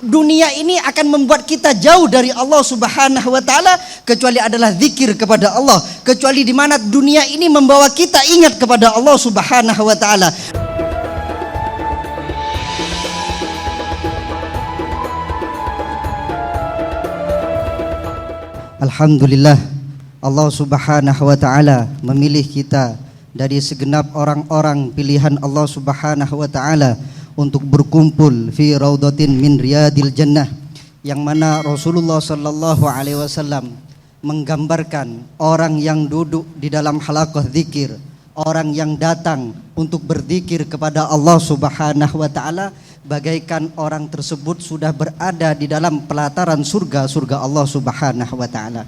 dunia ini akan membuat kita jauh dari Allah Subhanahu wa taala kecuali adalah zikir kepada Allah, kecuali di mana dunia ini membawa kita ingat kepada Allah Subhanahu wa taala. Alhamdulillah, Allah Subhanahu wa taala memilih kita dari segenap orang-orang pilihan Allah Subhanahu wa taala untuk berkumpul fi raudatin min riyadil jannah, yang mana Rasulullah sallallahu alaihi wasallam menggambarkan orang yang duduk di dalam halaqah zikir, orang yang datang untuk berzikir kepada Allah Subhanahu wa taala, bagaikan orang tersebut sudah berada di dalam pelataran surga Allah Subhanahu wa taala.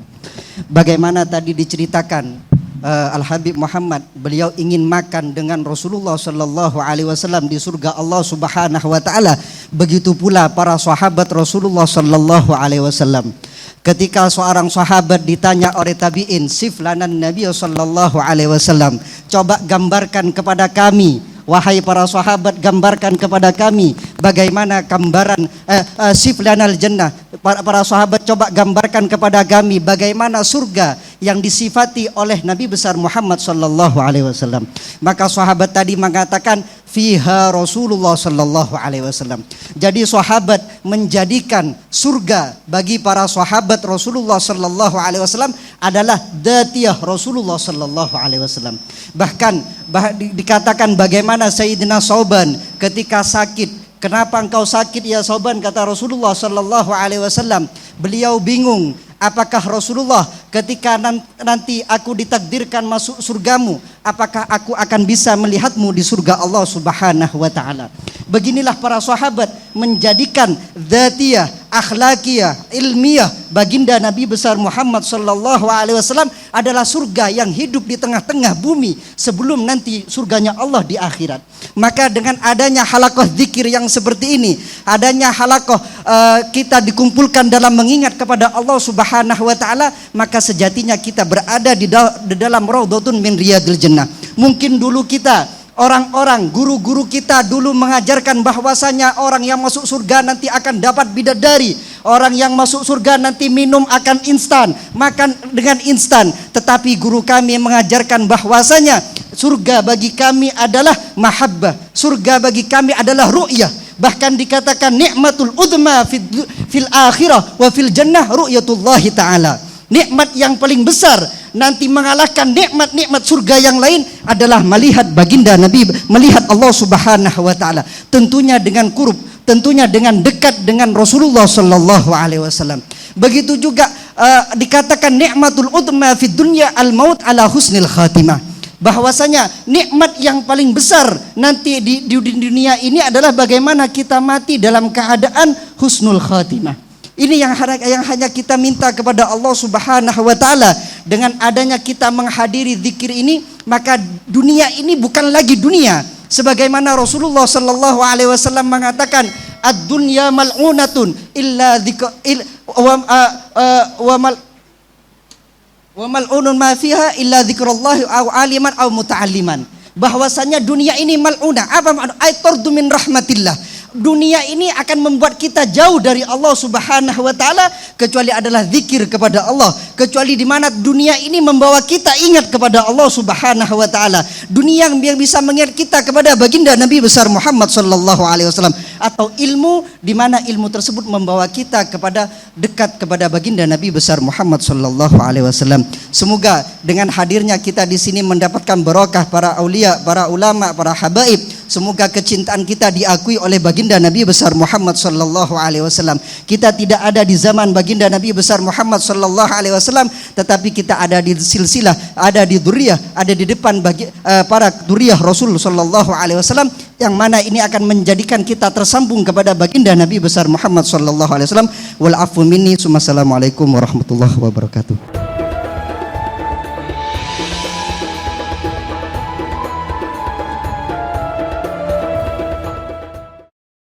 Bagaimana tadi diceritakan Al-Habib Muhammad, beliau ingin makan dengan Rasulullah sallallahu alaihi wasallam di surga Allah Subhanahu wa taala. Begitu pula para sahabat Rasulullah sallallahu alaihi wasallam. Ketika seorang sahabat ditanya oleh tabi'in, "Sif lana Nabi sallallahu alaihi wasallam." Coba gambarkan kepada kami, wahai para sahabat, gambarkan kepada kami bagaimana gambaran sif lanal jannah. Para sahabat coba gambarkan kepada kami bagaimana surga yang disifati oleh Nabi besar Muhammad sallallahu alaihi wasallam. Maka sahabat tadi mengatakan fiha Rasulullah sallallahu alaihi wasallam. Jadi sahabat menjadikan surga bagi para sahabat Rasulullah sallallahu alaihi wasallam adalah dzatiyah Rasulullah sallallahu alaihi wasallam. Bahkan dikatakan bagaimana Sayyidina Sauban ketika sakit. "Kenapa engkau sakit ya Sauban?" kata Rasulullah sallallahu alaihi wasallam. Beliau bingung, apakah Rasulullah ketika nanti aku ditakdirkan masuk surgamu, apakah aku akan bisa melihatmu di surga Allah Subhanahu wa taala. Beginilah para sahabat menjadikan dzatiyah, akhlakiyah, ilmiah baginda Nabi besar Muhammad sallallahu alaihi wasallam adalah surga yang hidup di tengah-tengah bumi sebelum nanti surganya Allah di akhirat. Maka dengan adanya halaqah zikir yang seperti ini, adanya halaqah kita dikumpulkan dalam mengingat kepada Allah Subhanahu wa taala, maka sejatinya kita berada di dalam raudhatun min riyadil jannah. Mungkin dulu kita, orang-orang guru-guru kita dulu mengajarkan bahwasanya orang yang masuk surga nanti akan dapat bidadari, orang yang masuk surga nanti minum akan instan, makan dengan instan. Tetapi guru kami mengajarkan bahwasanya surga bagi kami adalah mahabbah, surga bagi kami adalah ru'yah. Bahkan dikatakan nikmatul udma fil akhirah wa fil jannah ru'yatullahi ta'ala. Nikmat yang paling besar nanti mengalahkan nikmat-nikmat surga yang lain adalah melihat baginda Nabi, melihat Allah Subhanahu wa taala. Tentunya dengan qurb, tentunya dengan dekat dengan Rasulullah sallallahu alaihi wasallam. Begitu juga dikatakan nikmatul udma fid dunya al maut ala husnil khatimah. Bahwasanya nikmat yang paling besar nanti di dunia ini adalah bagaimana kita mati dalam keadaan husnul khatimah. Ini yang hanya kita minta kepada Allah Subhanahu wa taala. Dengan adanya kita menghadiri zikir ini, maka dunia ini bukan lagi dunia. Sebagaimana Rasulullah sallallahu alaihi wasallam mengatakan, "Ad-dunya mal'unatun illa wa mal'unun ma fiha illa dzikrullah aw aliman aw muta'alliman." Bahwasanya dunia ini mal'unah. Apa makna? Ay tardu min rahmatillah. Dunia ini akan membuat kita jauh dari Allah Subhanahu wa taala kecuali adalah zikir kepada Allah, kecuali di mana dunia ini membawa kita ingat kepada Allah Subhanahu wa taala. Dunia yang bisa mengingat kita kepada baginda Nabi besar Muhammad sallallahu alaihi wasallam, atau ilmu di mana ilmu tersebut membawa kita kepada dekat kepada baginda Nabi besar Muhammad sallallahu alaihi wasallam. Semoga dengan hadirnya kita di sini mendapatkan barokah para aulia, para ulama, para habaib. Semoga kecintaan kita diakui oleh baginda Nabi besar Muhammad sallallahu alaihi wasallam. Kita tidak ada di zaman baginda Nabi besar Muhammad sallallahu alaihi wasallam, tetapi kita ada di silsilah, ada di dzurriyyah, ada di depan para dzurriyyah Rasul sallallahu alaihi wasallam, yang mana ini akan menjadikan kita tersambung kepada baginda Nabi besar Muhammad sallallahu alaihi wasallam. Wal afu minni. Assalamualaikum warahmatullahi wabarakatuh.